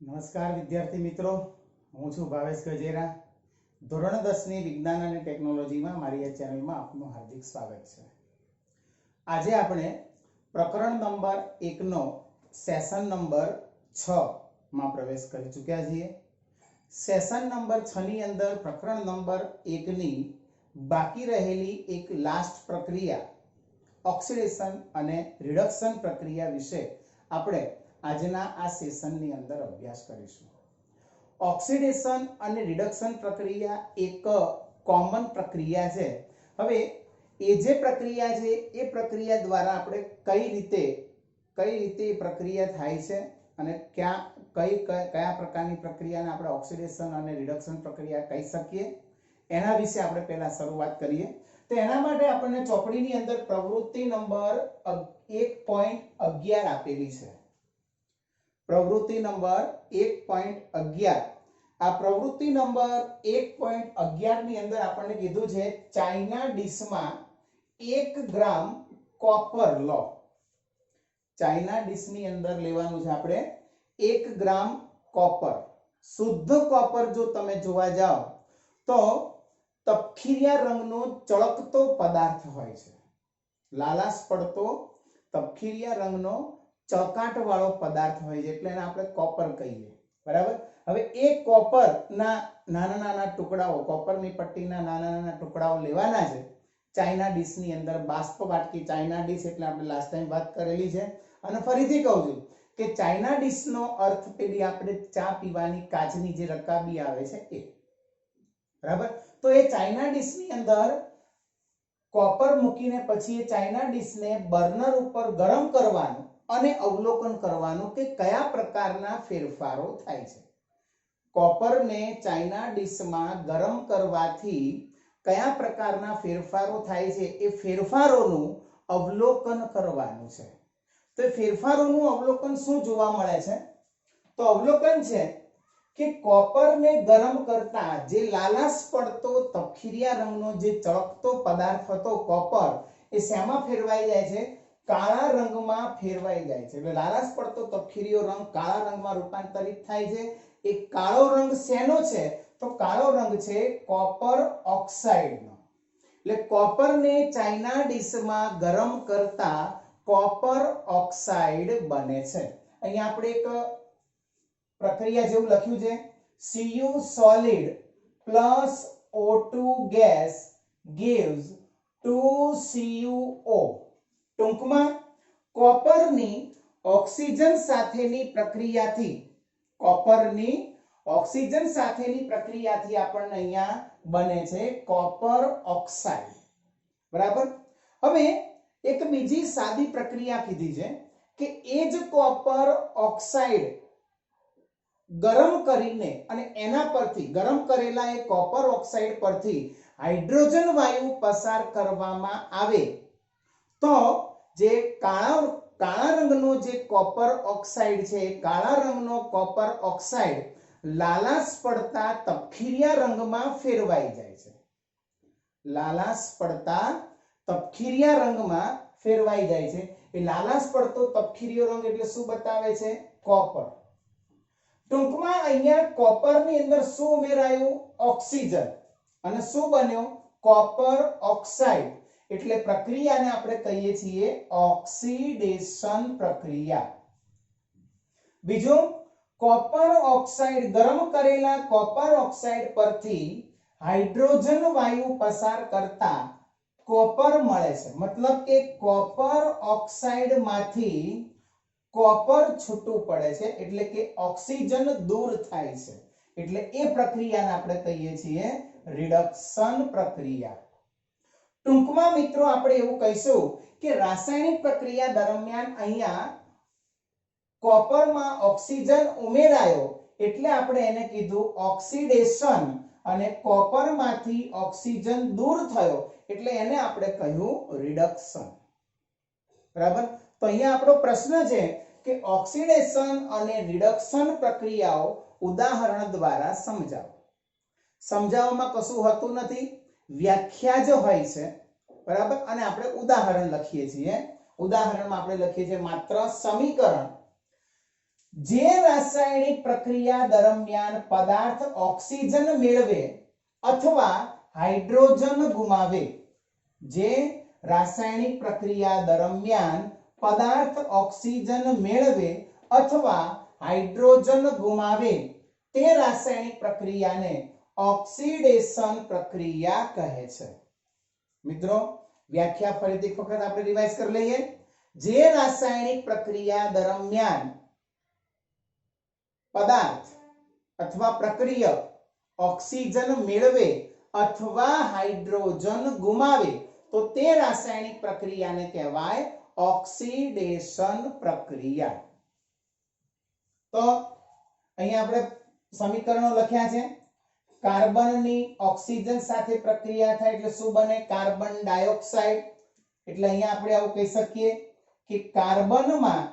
નમસ્કાર વિદ્યાર્થી મિત્રો, હું છું ભાવેશ ગજેરા. ધોરણ 10 ની વિજ્ઞાન અને ટેકનોલોજીમાં મારી આ ચેનલમાં આપનું હાર્દિક સ્વાગત છે. આજે આપણે પ્રકરણ નંબર 1 નો સેશન નંબર 6 માં પ્રવેશ કરી ચૂક્યા છીએ. સેશન નંબર 6 ની અંદર પ્રકરણ નંબર 1 ની બાકી રહેલી એક લાસ્ટ પ્રક્રિયા ઓક્સિડેશન અને રિડક્શન પ્રક્રિયા વિશે આપણે આજના આ સેશનની અંદર અભ્યાસ કરીશું. ઓક્સિડેશન અને રિડક્શન પ્રક્રિયા એક કોમન પ્રક્રિયા છે. હવે એ જે પ્રક્રિયા છે એ પ્રક્રિયા દ્વારા આપણે કઈ રીતે પ્રક્રિયા થાય છે અને કયા પ્રકારની પ્રક્રિયાને આપણે ઓક્સિડેશન અને રિડક્શન પ્રક્રિયા કહી શકીએ એના વિશે આપણે પહેલા શરૂઆત કરીએ. તો એના માટે આપણને ચોપડીની અંદર પ્રવૃત્તિ નંબર 1.11 આપેલી છે. પ્રવૃત્તિ નંબર 1.11. આ પ્રવૃત્તિ નંબર 1.11 ની અંદર આપણને કીધું છે ચાઇના ડીશમાં 1 ગ્રામ કોપર લો. ચાઇના ડીશની અંદર લેવાનું છે આપણે 1 ગ્રામ કોપર. શુદ્ધ કોપર જો તમે જોવા જાઓ તો તપખીરિયા રંગનો ચળકતો પદાર્થ હોય છે. લાલાશ પડતો તપખીરિયા રંગનો ચળકાટ વાળો પદાર્થ હોય છે, એટલે એને આપણે કોપર કહીએ. બરાબર. હવે એ કોપરના નાના નાના ટુકડાઓ, કોપરની પટ્ટીના નાના નાના ટુકડાઓ લેવાના છે. ચાઇના ડીશની અંદર બાષ્પ વાટકી, ચાઇના ડીશ એટલે આપણે લાસ્ટ ટાઈમ વાત કરેલી છે અને ફરીથી કહું છું કે ચાઇના ડીશનો અર્થ પેલી આપણે ચા પીવાની કાચની જે રકાબી આવે છે એ. બરાબર. તો એ ચાઇના ડીશની અંદર કોપર મૂકીને પછી એ ચાઇના ડીશને બર્નર ઉપર ગરમ કરવાનું અને અવલોકન કરવાનું કે કયા પ્રકારના ફેરફારો થાય છે. કોપરને ચાઇના ડીશમાં ગરમ કરવાથી કયા પ્રકારના ફેરફારો થાય છે એ ફેરફારોનું અવલોકન કરવાનું છે. તો ફેરફારોનું અવલોકન શું જોવા મળે છે? તો અવલોકન છે કે કોપરને ગરમ કરતા જે લાલાશ પડતો તપખીરિયા રંગનો જે ચળકતો પદાર્થ હતો કોપર, એ શેમાં ફેરવાઈ જાય છે? કાળા રંગમાં ફેરવાઈ જાય છે. એટલે લાલાશ પડતો તપખીરિયો રંગ કાળા રંગમાં રૂપાંતરિત થાય છે. એ કાળો રંગ શેનો છે? તો કાળો રંગ છે કોપર ઓક્સાઇડનો. એટલે કોપરને ચાઇના ડીશમાં ગરમ કરતા કોપર ઓક્સાઇડ બને છે. અહીંયા આપણે એક પ્રક્રિયા જેવું લખ્યું છે, Cu solid plus O2 gas gives 2CuO. ટૂંકમાં કોપરની ઓક્સિજન સાથેની પ્રક્રિયાથી આપણને અહીંયા બને છે કોપર ઓક્સાઇડ. બરાબર. હવે એક બીજી સાદી પ્રક્રિયા કીધી છે કે એ જ કોપર ઓક્સાઇડ ગરમ કરીને અને એના પરથી ગરમ કરેલા એ કોપર ઓક્સાઇડ પરથી હાઇડ્રોજન વાયુ પસાર કરવામાં આવે તો જે કાળા રંગનો જે કોપર ઓક્સાઇડ છે, કાળા રંગનો કોપર ઓક્સાઇડ લાલાશ પડતા તપખીરિયા રંગમાં ફેરવાઈ જાય છે. લાલાશ પડતા તપખીરિયા રંગમાં ફેરવાઈ જાય છે. એ લાલાશ પડતો તપખીરિયો રંગ એટલે શું બતાવે છે? કોપર. ટૂંકમાં અહીંયા કોપરની અંદર શું ઉમેરાયું? ઓક્સિજન. અને શું બન્યો? Copper oxide. એટલે પ્રક્રિયાને આપણે કહીએ છીએ ઓક્સિડેશન પ્રક્રિયા. બીજું, કોપર ઓક્સાઇડ ગરમ કરેલા કોપર ઓક્સાઇડ પરથી હાઇડ્રોજન વાયુ પસાર કરતા કોપર મળે છે. મતલબ કે કોપર ઓક્સાઇડમાંથી કોપર છૂટું પડે છે, એટલે કે ઓક્સિજન દૂર થાય છે. એટલે એ પ્રક્રિયાને આપણે કહીએ છીએ રિડક્શન પ્રક્રિયા. ટૂંકમાં મિત્રો આપણે એવું કહીશું કે રાસાયણિક પ્રક્રિયા દરમિયાન અહીંયા કોપરમાં ઓક્સિજન ઉમેરાયો એટલે આપણે એને કીધું ઓક્સિડેશન, અને કોપરમાંથી ઓક્સિજન દૂર થયો એટલે એને આપણે કહ્યું રિડક્શન. બરાબર. તો અહીંયા આપણો પ્રશ્ન છે કે ઓક્સિડેશન અને રિડક્શન પ્રક્રિયાઓ ઉદાહરણ દ્વારા સમજાવો. સમજાવવામાં કશું હોતું નથી, વ્યાખ્યા જ હોય છે. બરાબર. અને આપણે ઉદાહરણ લખીએ છીએ. ઉદાહરણમાં આપણે લખીએ છીએ માત્ર સમીકરણ જે રાસાયણિક પ્રક્રિયા દરમિયાન પદાર્થ ઓક્સિજન મેળવે અથવા હાઇડ્રોજન ગુમાવે, જે રાસાયણિક પ્રક્રિયા દરમિયાન પદાર્થ ઓક્સિજન મેળવે અથવા હાઇડ્રોજન ગુમાવે તે રાસાયણિક પ્રક્રિયાને ઓક્સિડેશન પ્રક્રિયા કહે છે. મિત્રો વ્યાખ્યા ફરીથી એક વખત આપણે રિવાઇઝ કરી લઈએ. જે રાસાયણિક પ્રક્રિયા દરમિયાન પદાર્થ અથવા પ્રક્રિયક ઓક્સિજન મેળવે અથવા હાઇડ્રોજન ગુમાવે તો તે રાસાયણિક પ્રક્રિયાને કહેવાય ઓક્સિડેશન પ્રક્રિયા. તો અહીંયા આપણે સમીકરણો લખ્યા છે. કાર્બનની ઓક્સિજન સાથે પ્રક્રિયા થાય એટલે શું બને? Carbon dioxide. એટલે અહીંયા આપણે આવું કહી શકીએ કે કાર્બનમાં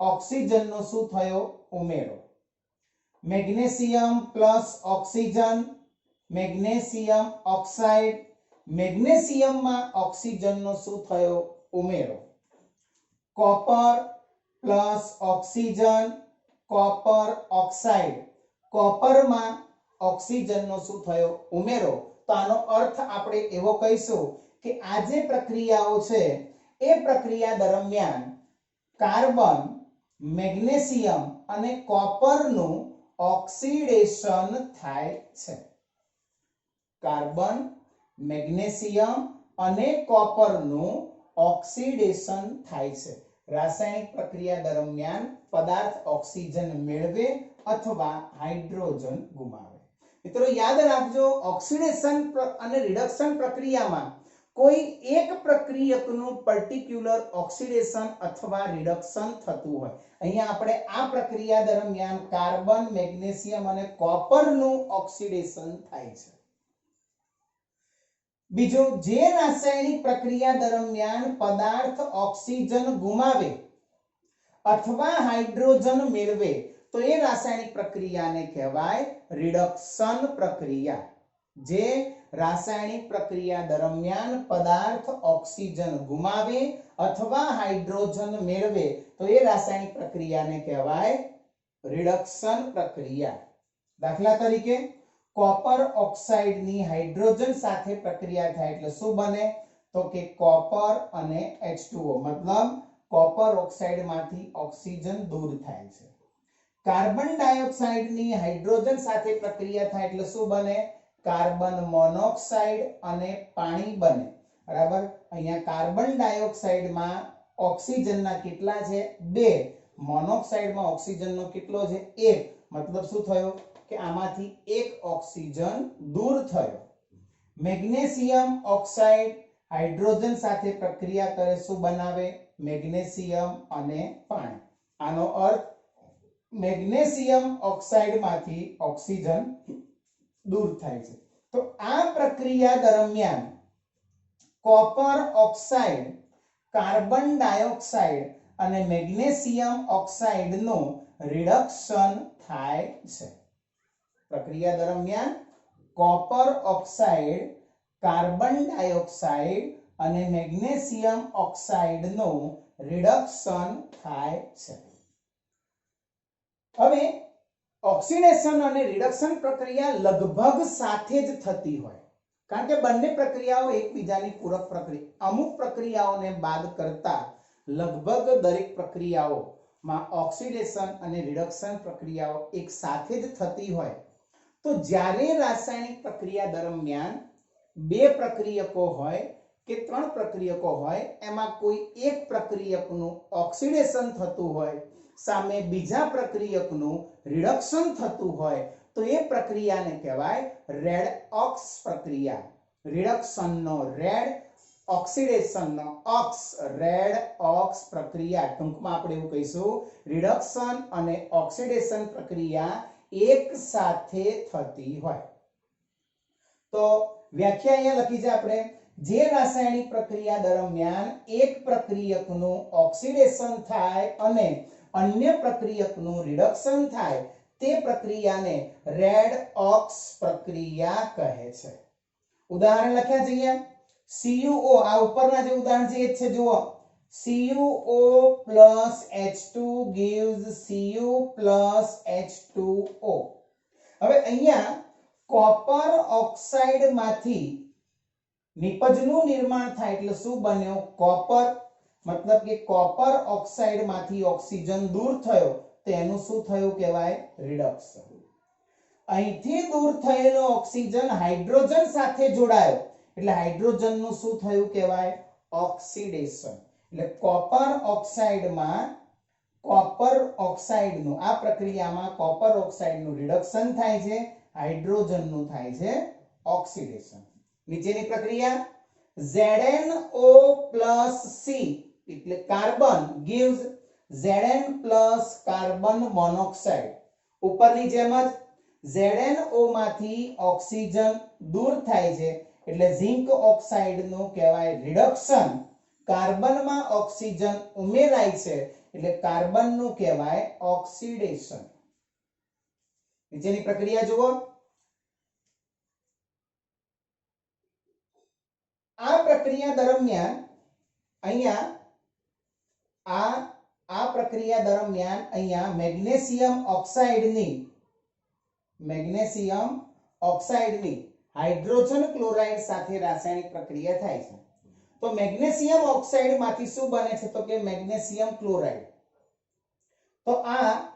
ઓક્સિજનનો શું થયો? ઉમેરો. Magnesium plus oxygen, magnesium oxide. મેગ્નેશિયમમાં ઓક્સિજનનો શું થયો? ઉમેરો. Copper plus oxygen, copper oxide. કોપરમાં ઓક્સિજનનો શું થયો? ઉમેરો. તો આનો અર્થ આપણે એવો કહીશું કે આ જે પ્રક્રિયાઓ છે એ પ્રક્રિયા દરમિયાન કાર્બન, મેગ્નેશિયમ અને કોપરનું ઓક્સિડેશન થાય છે. કાર્બન, મેગ્નેશિયમ અને કોપરનું ઓક્સિડેશન થાય છે. રાસાયણિક પ્રક્રિયા દરમિયાન પદાર્થ ઓક્સિજન મેળવે અથવા હાઇડ્રોજન ગુમાવે. મિત્રો યાદ રાખજો, ઓક્સિડેશન અને રિડક્શન પ્રક્રિયામાં કોઈ એક પ્રક્રિયકનું પર્ટિક્યુલર ઓક્સિડેશન અથવા રિડક્શન થતું હોય. અહીંયા આપણે આ પ્રક્રિયા દરમિયાન કાર્બન, મેગ્નેશિયમ અને કોપરનું ઓક્સિડેશન થાય છે. બીજું, જે રાસાયણિક પ્રક્રિયા દરમિયાન પદાર્થ ઓક્સિજન ગુમાવે અથવા હાઇડ્રોજન મેળવે તો એ રાસાયણિક પ્રક્રિયાને કહેવાય રિડક્શન પ્રક્રિયા. જે રાસાયણિક પ્રક્રિયા દરમિયાન પદાર્થ ઓક્સિજન ગુમાવે અથવા હાઇડ્રોજન મેળવે તો એ રાસાયણિક પ્રક્રિયાને કહેવાય રિડક્શન પ્રક્રિયા. દાખલા તરીકે કોપર ઓક્સાઇડની હાઇડ્રોજન સાથે પ્રક્રિયા થાય એટલે શું બને? તો કે કોપર અને H2O, મતલબ કોપર ઓક્સાઇડમાંથી ઓક્સિજન દૂર થાય છે. કાર્બન ડાયોક્સાઇડની હાઇડ્રોજન સાથે પ્રક્રિયા થાય એટલે શું બને? કાર્બન મોનોક્સાઇડ અને પાણી બને. બરાબર. અહીંયા કાર્બન ડાયોક્સાઇડમાં ઓક્સિજનના કેટલા છે? 2. મોનોક્સાઇડમાં ઓક્સિજનનો કેટલો છે? 1. મતલબ શું થયો કે આમાંથી એક ઓક્સિજન દૂર થયો. મેગ્નેશિયમ ઓક્સાઇડ હાઇડ્રોજન સાથે પ્રક્રિયા કરે શું બનાવે? મેગ્નેશિયમ અને પાણી. આનો અર્થ મેગ્નેશિયમ ઓક્સાઇડમાંથી ઓક્સિજન દૂર થાય છે. તો આ પ્રક્રિયા દરમિયાન કોપર ઓક્સાઇડ, કાર્બન ડાયોક્સાઇડ અને મેગ્નેશિયમ ઓક્સાઇડનું રિડક્શન થાય છે. પ્રક્રિયા દરમિયાન કોપર ઓક્સાઇડ, કાર્બન ડાયોક્સાઇડ અને મેગ્નેશિયમ ઓક્સાઇડનું રિડક્શન થાય છે. હવે ઓક્સિડેશન અને રિડક્શન પ્રક્રિયા લગભગ સાથે જ થતી હોય, કારણ કે બંને પ્રક્રિયાઓ એકબીજાની પૂરક પ્રક્રિયા. અમુક પ્રક્રિયાઓને બાદ કરતા લગભગ દરેક પ્રક્રિયાઓમાં ઓક્સિડેશન અને રિડક્શન પ્રક્રિયાઓ એક સાથે જ થતી હોય. તો જ્યારે રાસાયણિક પ્રક્રિયા દરમિયાન 2 પ્રક્રિયકો હોય કે 3 પ્રક્રિયકો હોય, એમાં કોઈ એક પ્રક્રિયકનું ઓક્સિડેશન થતું હોય સામે બીજા પ્રક્રિયકનું રિડક્શન થતું હોય તો એ પ્રક્રિયાને કહેવાય રેડઓક્સ પ્રક્રિયા. રિડક્શનનો રેડ, ઓક્સિડેશનનો ઓક્સ, રેડઓક્સ પ્રક્રિયા. ટૂંકમાં આપણે એવું કહીશું, રિડક્શન અને ઓક્સિડેશન પ્રક્રિયા એક સાથે થતી હોય. તો વ્યાખ્યા અહીંયા લખી છે આપણે. જે રાસાયણિક પ્રક્રિયા દરમિયાન એક પ્રક્રિયકનું ઓક્સિડેશન થાય અને અન્ય પ્રક્રિયકનું રિડક્શન થાય તે પ્રક્રિયાને રેડઓક્સ પ્રક્રિયા કહે છે. ઉદાહરણ લખ્યા છે અહીંયા. CuO, આ ઉપરના જે ઉદાહરણ છે એ જ છે. જુઓ, CuO plus H2 gives Cu plus H2O. હવે અહીંયા કોપર ઓક્સાઇડ માંથી નિપજનું નિર્માણ થાય એટલે શું બન્યો કોપર મતલબ કે કોપર ઓક્સાઇડ માંથી ઓક્સિજન દૂર થયો તો એનું શું થયું કહેવાય રિડક્શન અહીંથી દૂર થયેલો ઓક્સિજન હાઇડ્રોજન સાથે જોડાયો એટલે હાઇડ્રોજન નું શું થયું કહેવાય ઓક્સિડેશન એટલે કોપર ઓક્સાઇડમાં કોપર ઓક્સાઇડનું આ પ્રક્રિયામાં કોપર ઓક્સાઇડનું રિડક્શન થાય છે હાઇડ્રોજનનું થાય છે ઓક્સિડેશન નીચેની પ્રક્રિયા ZnO+C એટલે carbon gives Zn plus carbon monoxide ઉપરની જેમ જ ZnO માંથી ઓક્સિજન દૂર થાય છે એટલે ઝિંક ઓક્સાઇડ નું કહેવાય રિડક્શન કાર્બનમાં ઓક્સિજન ઉમેરાય છે એટલે કાર્બન નું કહેવાય ઓક્સિડેશન નીચેની પ્રક્રિયા જુઓ આ પ્રક્રિયા દરમિયાન અહીંયા મેગ્નેશિયમ ઓક્સાઇડની હાઇડ્રોજન ક્લોરાઇડ સાથે રાસાયણિક પ્રક્રિયા થાય છે તો મેગ્નેશિયમ ઓક્સાઇડ માંથી શું બને છે તો કે મેગ્નેશિયમ ક્લોરાઇડ તો આ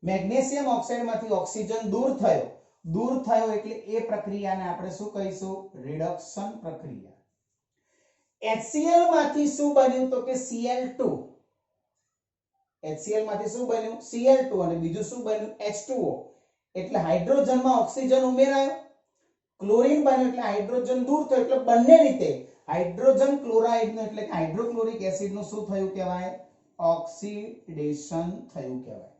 મેગ્નેશિયમ ઓક્સાઇડ માંથી ઓક્સિજન દૂર થયો એટલે એ પ્રક્રિયાને આપણે શું કહીશું રિડક્શન પ્રક્રિયા HCl માંથી શું બન્યું તો કે Cl2 HCl માંથી શું બન્યું Cl2 અને બીજું શું બન્યું H2O એટલે હાઇડ્રોજનમાં ઓક્સિજન ઉમેરાયો ક્લોરીન બન્યું એટલે હાઇડ્રોજન દૂર થયો એટલે બંને રીતે હાઇડ્રોજન ક્લોરાઇડ નું એટલે હાઇડ્રોક્લોરિક એસિડ નું શું થયું કહેવાય ઓક્સિડેશન થયું કહેવાય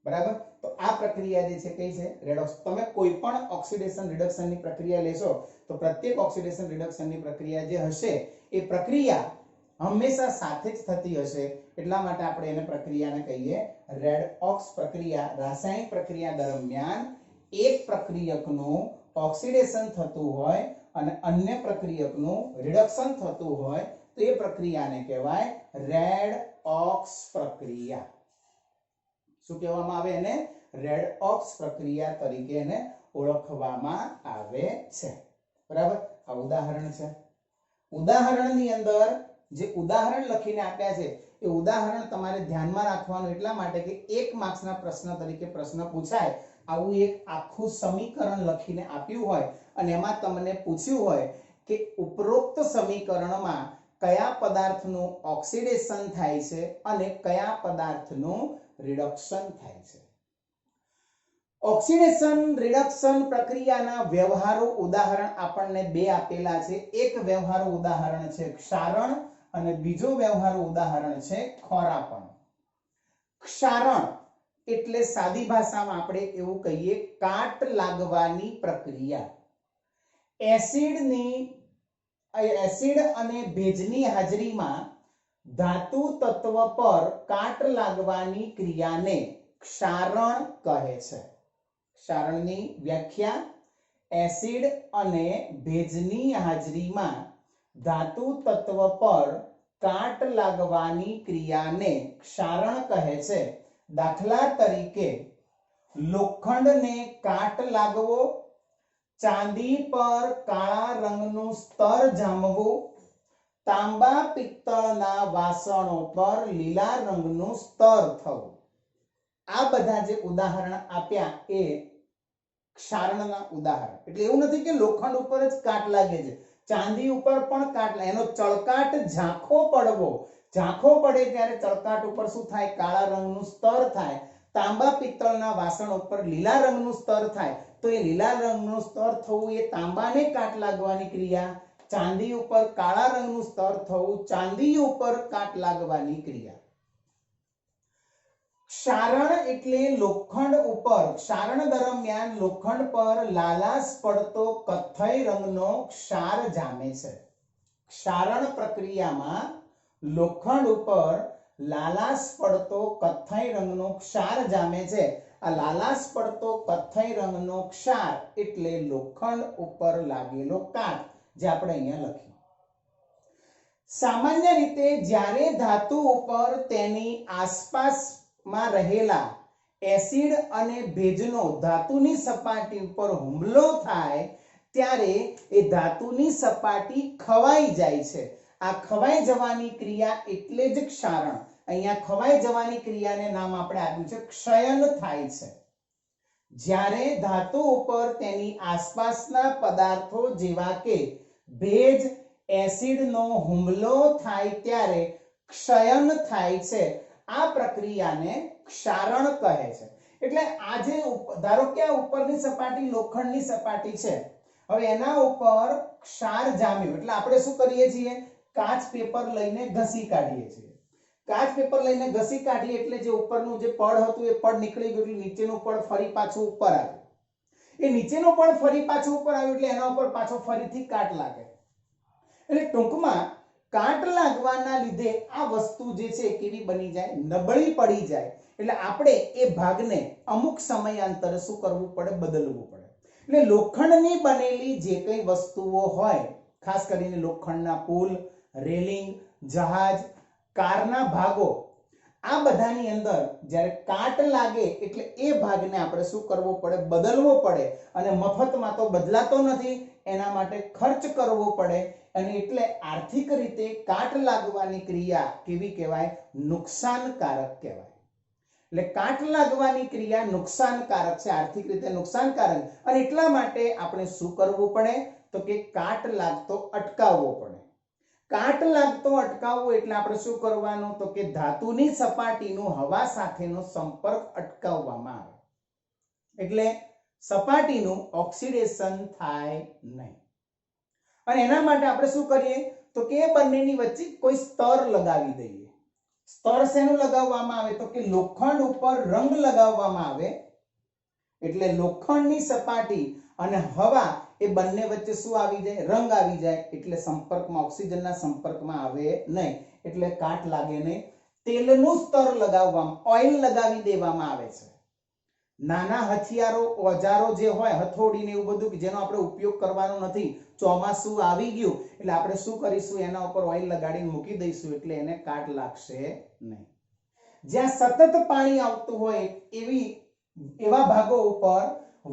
બરાબર તો આ પ્રક્રિયા જે છે કઈ છે રેડોક્સ તમે કોઈ પણ ઓક્સિડેશન રિડક્શન ની પ્રક્રિયા લેશો તો પ્રત્યેક ઓક્સિડેશન રિડક્શન ની પ્રક્રિયા જે હશે એ પ્રક્રિયા હંમેશા સાથે જ થતી હશે એટલા માટે આપણે એને પ્રક્રિયાને કહીએ રેડોક્સ પ્રક્રિયા રાસાયણિક પ્રક્રિયા દરમિયાન એક પ્રક્રિયકનું ઓક્સિડેશન થતું હોય અને અન્ય પ્રક્રિયકનું રિડક્શન થતું હોય તો એ પ્રક્રિયાને કહેવાય રેડોક્સ પ્રક્રિયા શું કહેવામાં આવે એને રેડોક્સ પ્રક્રિયા તરીકે એને ઓળખવામાં આવે છે બરાબર આ ઉદાહરણ છે ઉદાહરણની અંદર જે ઉદાહરણ લખીને આપ્યા છે એ ઉદાહરણ તમારે ધ્યાનમાં રાખવાનું એટલા માટે કે 1 માર્ક્સના પ્રશ્ન તરીકે પ્રશ્ન પૂછાય આવું એક આખું સમીકરણ લખીને આપ્યું હોય અને એમાં તમને પૂછ્યું હોય કે ઉપરોક્ત સમીકરણમાં કયા પદાર્થનું ઓક્સિડેશન થાય છે અને કયા પદાર્થનું રિડક્શન થાય છે ઓક્સિડેશન રિડક્શન પ્રક્રિયાના વ્યવહારુ ઉદાહરણ આપણને બે આપેલા છે એક વ્યવહારુ ઉદાહરણ છે ક્ષારણ અને બીજો વ્યવહારુ ઉદાહરણ છે ખોરાપણ ક્ષારણ એટલે સાદી ભાષામાં આપણે એવું કહીએ કાટ લાગવાની પ્રક્રિયા એસિડ અને ભેજની હાજરીમાં ધાતુ તત્વ પર કાટ લાગવાની ક્રિયાને ક્ષારણ કહે છે ક્ષારણની વ્યાખ્યા એસિડ અને ભેજની હાજરીમાં ધાતુ તત્વ પર કાટ લાગવાની ક્રિયાને ક્ષારણ કહે છે દાખલા તરીકે લોખંડને કાટ લાગવો ચાંદી પર કાળા રંગનું સ્તર જામવું તાંબા પિત્તળના વાસણો પર લીલા રંગનું સ્તર થવું આ બધા જે ઉદાહરણ આપ્યા એ ક્ષારણના ઉદાહરણ એટલે એવું નથી કે લોખંડ ઉપર જ કાટ લાગે છે ચાંદી ઉપર પણ કાટ એનો ચળકાટ ઝાંખો પડે ત્યારે ચળકાટ ઉપર શું થાય કાળા રંગનું સ્તર થાય તાંબા પિત્તળના વાસણ ઉપર લીલા રંગનું સ્તર થાય તો એ લીલા રંગનું સ્તર થવું એ તાંબાને કાટ લાગવાની ક્રિયા ચાંદી ઉપર કાળા રંગનું સ્તર થવું ચાંદી ઉપર કાટ લાગવાની ક્રિયા ક્ષારણ એટલે લોખંડ ઉપર ક્ષારણ દરમિયાન લોખંડ પર લાલાશ પડતો કથ્થઈ રંગનો ક્ષાર જામે છે ક્ષારણ પ્રક્રિયામાં લોખંડ ઉપર લાલાશ પડતો કથ્થઈ રંગનો ક્ષાર જામે છે આ લાલાશ પડતો કથ્થઈ રંગનો ક્ષાર એટલે લોખંડ ઉપર લાગેલો કાટ જે આપણે અહીંયા લખ્યું સામાન્ય રીતે જ્યારે ધાતુ ઉપર તેની આસપાસમાં રહેલા એસિડ અને ભેજનો ધાતુની સપાટી ઉપર હુમલો થાય ત્યારે એ ધાતુની સપાટી ખવાઈ જાય છે. આ ખવાઈ જવાની ક્રિયા એટલે જ ક્ષારણ. અહીંયા ખવાઈ જવાની ક્રિયાને નામ આપણે આપ્યું છે ક્ષયન થાય છે. જ્યારે ધાતુ ઉપર તેની આસપાસના પદાર્થો જેવા કે ભેજ, એસિડનો હુમલો થાય ત્યારે ક્ષયન થાય છે. આ પ્રક્રિયાને ક્ષારણ કહે છે. એટલે આ જે ધારો કે આ ઉપરની સપાટી લોખંડની સપાટી છે, હવે એના ઉપર ક્ષાર જામ્યું એટલે આપણે શું કરીએ છીએ? કાચ પેપર લઈને ઘસી કાઢીએ છીએ. કાચ પેપર લઈને ઘસી કાઢીએ એટલે જે ઉપરનું જે પડ હતું એ પડ નીકળી ગયું એટલે નીચેનું પડ ફરી પાછું ઉપર આવ્યું. એ નીચેનું પડ ફરી પાછું ઉપર આવ્યું એટલે એના ઉપર પાછો ફરીથી કાટ લાગે. એટલે ટૂંકમાં કાટ લાગવાના લીધે આ વસ્તુ જે છે કેવી બની જાય? નબળી પડી જાય. એટલે આપણે એ ભાગને અમુક સમયાંતરે શું કરવું પડે? બદલવું પડે. એટલે લોખંડની બનેલી જે કઈ વસ્તુઓ હોય, ખાસ કરીને લોખંડના પુલ, રેલિંગ, જહાજ, કારના ભાગો, આ બધાની અંદર જ્યારે કાટ લાગે એટલે એ ભાગને આપણે શું કરવો પડે? બદલવો પડે. અને મફતમાં તો બદલાતો નથી, એના માટે ખર્ચ કરવો પડે. અને એટલે આર્થિક રીતે કાટ લાગવાની ક્રિયા કેવી કહેવાય? નુકસાનકારક કહેવાય. એટલે કાટ લાગવાની ક્રિયા નુકસાનકારક છે, આર્થિક રીતે નુકસાનકારક. અને એટલા માટે આપણે શું કરવું પડે? તો કે કાટ લાગતો અટકાવવો પડે. કાટ લાગતો અટકાવવો એટલે આપણે શું કરવાનું? તો કે ધાતુની સપાટીનો હવા સાથેનો સંપર્ક અટકાવવામાં આવે. એટલે સપાટીનું ઓક્સિડેશન થાય નહીં. અને એના માટે આપણે શું કરીએ? તો કે એ બંનેની વચ્ચે કોઈ સ્તર લગાવી દઈએ. સ્તર શેનું લગાવવામાં આવે? તો કે લોખંડ ઉપર રંગ લગાવવામાં આવે. એટલે લોખંડની સપાટી અને હવા એ બંને વચ્ચે શું આવી જાય? રંગ આવી જાય. એટલે સંપર્કમાં, ઓક્સિજનના સંપર્કમાં આવે નહીં, એટલે કાટ લાગે નહીં. તેલનું સ્તર લગાવવામાં, ઓઇલ લગાવી દેવામાં આવે છે. નાના હથિયારો, ઓજારો જે હોય, હથોડી ને એવું બધું જેનો આપણે ઉપયોગ કરવાનો નથી, ચોમાસું આવી ગયું એટલે આપણે શું કરીશું? એના ઉપર ઓઇલ લગાડીને મૂકી દઈશું એટલે એને કાટ લાગશે નહીં. જ્યાં સતત પાણી આવતું હોય એવા ભાગો ઉપર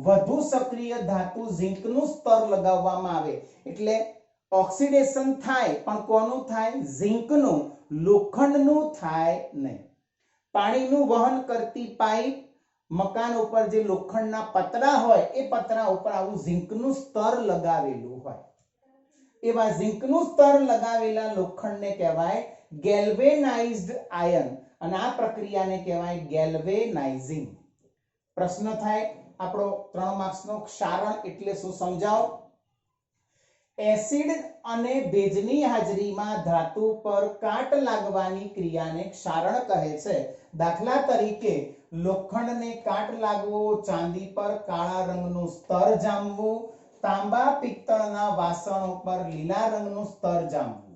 વધુ સક્રિય ધાતુ ઝિંકનું સ્તર લગાવવામાં આવે. એટલે ઓક્સિડેશન થાય, પણ કોનું થાય? ઝિંકનું, લોખંડનું થાય નહીં. પાણીનું વહન કરતી પાઇપ, મકાન ઉપર જે લોખંડના પતરા હોય એ પતરા ઉપર આવું ઝિંકનું સ્તર લગાવેલું હોય. એવા ઝિંકનું સ્તર લગાવેલા લોખંડને કહેવાય ગેલ્વેનાઇઝ્ડ આયન. અને આ પ્રક્રિયાને કહેવાય ગેલ્વેનાઇઝિંગ. પ્રશ્ન થાય આપણો 3 માર્ક્સનો, ક્ષારણ એટલે શું? સમજાવો. એસિડ અને ભેજની હાજરીમાં ધાતુ પર કાટ લાગવાની ક્રિયાને ક્ષારણ કહે છે. દાખલા તરીકે લોખંડને કાટ લાગવો, ચાંદી પર કાળા રંગનું સ્તર જામવું, તાંબા પિત્તળના વાસણો પર લીલા રંગનું સ્તર જામવું.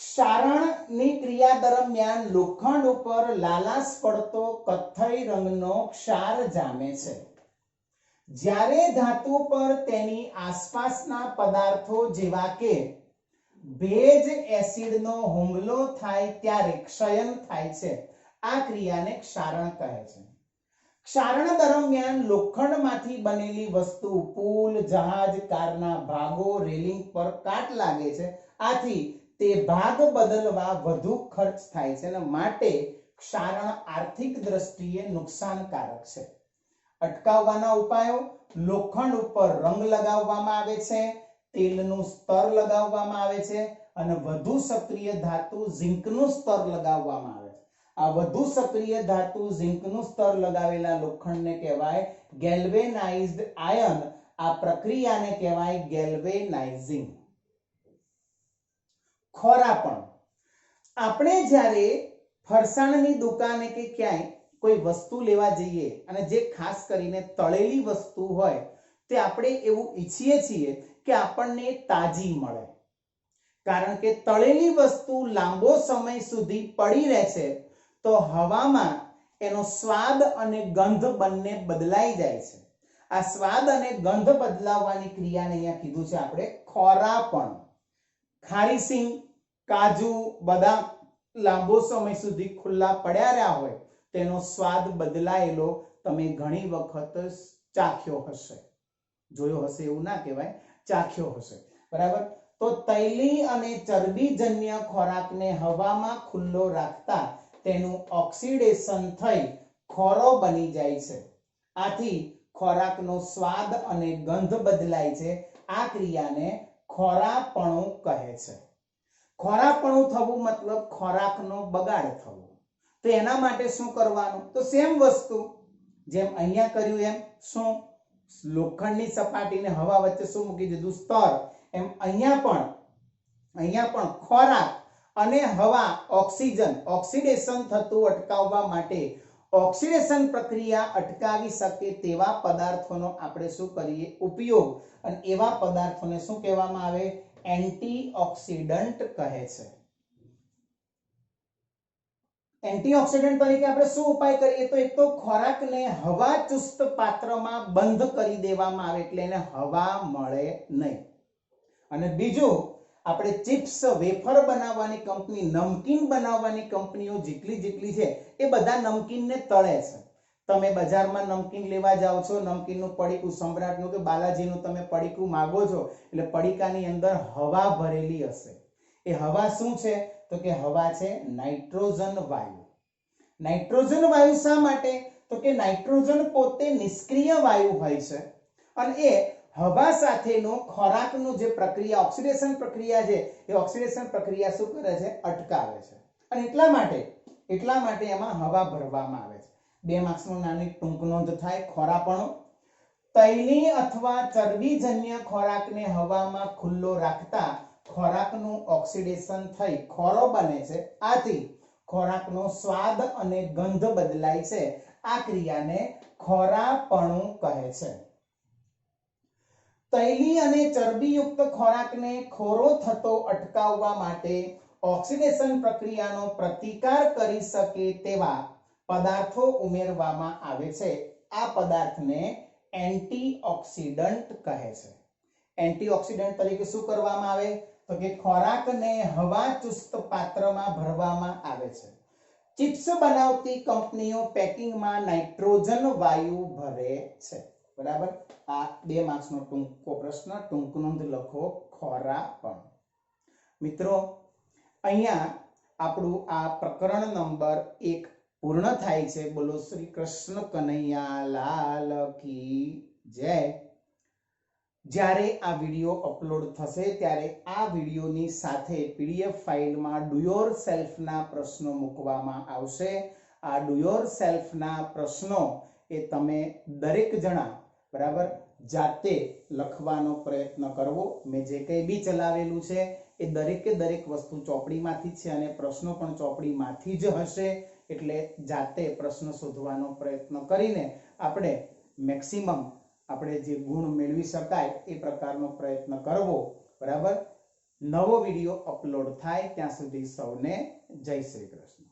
ક્ષારણની ક્રિયા દરમિયાન લોખંડ ઉપર લાલાશ પડતો કથ્થઈ રંગનો ક્ષાર જામે છે. જ્યારે ધાતુ પર તેની આસપાસના પદાર્થો જેવા કે ભેજ, એસિડનો હુમલો થાય ત્યારે ક્ષયન થાય છે. આ ક્રિયાને ક્ષારણ કહે છે. ક્ષારણ દરમિયાન લોખંડમાંથી બનેલી વસ્તુ, પુલ, જહાજ, કારના ભાગો, રેલિંગ પર કાટ લાગે છે. આથી તે ભાગ બદલવા વધુ ખર્ચ થાય છે અને માટે ક્ષારણ આર્થિક દ્રષ્ટિએ નુકસાનકારક છે. અટકાવવાના ઉપાયો: લોખંડ ઉપર રંગ લગાવવામાં આવે છે, તેલનું સ્તર લગાવવામાં આવે છે અને વધુ સક્રિય ધાતુ ઝિંકનું સ્તર લગાવવામાં આવે છે. આ વધુ સક્રિય ધાતુ ઝિંકનું સ્તર લગાવેલા લોખંડને કહેવાય ગેલ્વેનાઇઝ્ડ આયન. આ પ્રક્રિયાને કહેવાય ગેલ્વેનાઇઝિંગ. ખોરાપણ: આપણે જ્યારે ફરસાણની દુકાને કે ક્યાંય કોઈ વસ્તુ લેવા જઈએ અને જે ખાસ કરીને તળેલી વસ્તુ હોય તે આપણે એવું ઈચ્છીએ છીએ કે આપણને તાજી મળે. કારણ કે તળેલી વસ્તુ લાંબો સમય સુધી પડી રહે છે તો હવામાં એનો સ્વાદ અને ગંધ બંને બદલાઈ જાય છે. આ સ્વાદ અને ગંધ બદલાવવાની ક્રિયાને અહીંયા કીધું છે આપણે ખોરાપણ. ખારી સિંગ કાજુ બદામ લાંબો સમય સુધી ખુલ્લા પડ્યા રહ્યા હોય તેનો સ્વાદ બદલાયેલો તમે ઘણી વખત ચાખ્યો હશે, જોયો હશે એવું ના કહેવાય, ચાખ્યો હશે, બરાબર। તો તૈલી અને ચરબીજન્ય ખોરાકને હવામાં ખુલ્લો રાખતા તેનું ઓક્સિડેશન થઈ ખોરો બની જાય છે, આથી ખોરાકનો સ્વાદ અને ગંધ બદલાય છે। આ ક્રિયાને ખોરાપણું કહે છે। ખોરાપણું થવું મતલબ ખોરાકનો બગાડ થવો। તો એના માટે શું કરવાનું? તો સેમ વસ્તુ જેમ અહીંયા કર્યું એમ, શું લોખંડની સપાટીને હવા વચ્ચે શું મૂકી દીધું? સ્તર। એમ અહીંયા પણ ખોરાક અને હવા ઓક્સિજન ઓક્સિડેશન થતું અટકાવવા માટે ઓક્સિડેશન પ્રક્રિયા અટકાવી શકે તેવા પદાર્થોનો આપણે શું કરીએ? ઉપયોગ। અને એવા પદાર્થોને શું કહેવામાં આવે? એન્ટીઓક્સિડન્ટ કહે છે। એન્ટીઓક્સિડન્ટ તરીકે આપણે શું ઉપાય કરીએ? તો એક તો ખોરાકને હવા ચુસ્ત પાત્રમાં બંધ કરી દેવામાં આવે એટલે એને હવા મળે નહીં। અને બીજું, આપણે ચિપ્સ, વેફર બનાવવાની કંપની, નમકીન બનાવવાની કંપનીઓ જેટલી છે એ બધા નમકીનને તળે છે। તમે બજારમાં નમકીન લેવા જાઓ છો, નમકીનનું પડીકું, સમ્રાટનું કે બાલાજીનું તમે પડીકું માંગો છો એટલે પડીકાની અંદર હવા ભરેલી હશે। એ હવા શું છે? તો કે હવા છે નાઇટ્રોજન વાયુ। નાઇટ્રોજન વાયુ શા માટે? તો કે નાઇટ્રોજન પોતે નિષ્ક્રિય વાયુ હોય છે અને એ હવા સાથેનો ખોરાકનું જે પ્રક્રિયા, ઓક્સિડેશન પ્રક્રિયા છે, એ ઓક્સિડેશન પ્રક્રિયા શું કરે છે? અટકાવે છે। અને એટલા માટે એમાં હવા ભરવામાં આવે છે। 2 માર્ક્સનું નાની ટૂંક નોંધ થાય, ખોરાપણું। તૈલી અથવા ચરબીજન્ય ખોરાકને હવામાં ખુલ્લો રાખતા ખોરાકનું ઓક્સિડેશન થઈ ખોરો બને છે, આથી ખોરાકનો સ્વાદ અને ગંધ બદલાય છે। આ ક્રિયાને ખોરાપણું કહે છે। તૈલી અને ચરબીયુક્ત ખોરાકને ખોરો થતો અટકાવવા માટે ઓક્સિડેશન પ્રક્રિયાનો પ્રતિકાર કરી શકે તેવા પદાર્થો ઉમેરવામાં આવે છે। આ પદાર્થને એન્ટીઓક્સિડન્ટ કહે છે। એન્ટીઓક્સિડન્ટ તરીકે શું કરવામાં આવે? તો કે ખોરાકને હવા ચુસ્ત પાત્રમાં ભરવામાં આવે છે। ચિપ્સ બનાવતી કંપનીઓ પેકિંગમાં નાઇટ્રોજન વાયુ ભરે છે, બરાબર। આ 2 માર્ક્સનો ટૂંકો પ્રશ્ન, ટૂંક નોંધ લખો, ખોરાપણ। મિત્રો, અહીંયા આપણું આ પ્રકરણ નંબર 1 પૂર્ણ થાય છે। બોલો શ્રી કૃષ્ણ કનૈયા લાલ કી જય। જ્યારે આ વિડિયો અપલોડ થશે ત્યારે આ વિડિયોની સાથે પીડીએફ ફાઇલમાં ડુ યોર સેલ્ફના પ્રશ્નો મૂકવામાં આવશે। આ ડુ યોર સેલ્ફના પ્રશ્નો એ તમે દરેક જણા, બરાબર, જાતે લખવાનો પ્રયત્ન કરવો। મેં જે કંઈ બી ચલાવેલું છે એ દરેકે દરેક વસ્તુ ચોપડીમાંથી છે અને પ્રશ્નો પણ ચોપડીમાંથી જ હશે, એટલે જાતે પ્રશ્ન શોધવાનો પ્રયત્ન કરીને આપણે મેક્સિમમ આપણે જે ગુણ મેળવી શકાય એ પ્રકારનો પ્રયત્ન કરવો, બરાબર। નવો વિડિયો અપલોડ થાય ત્યાં સુધી સૌને જય શ્રી કૃષ્ણ।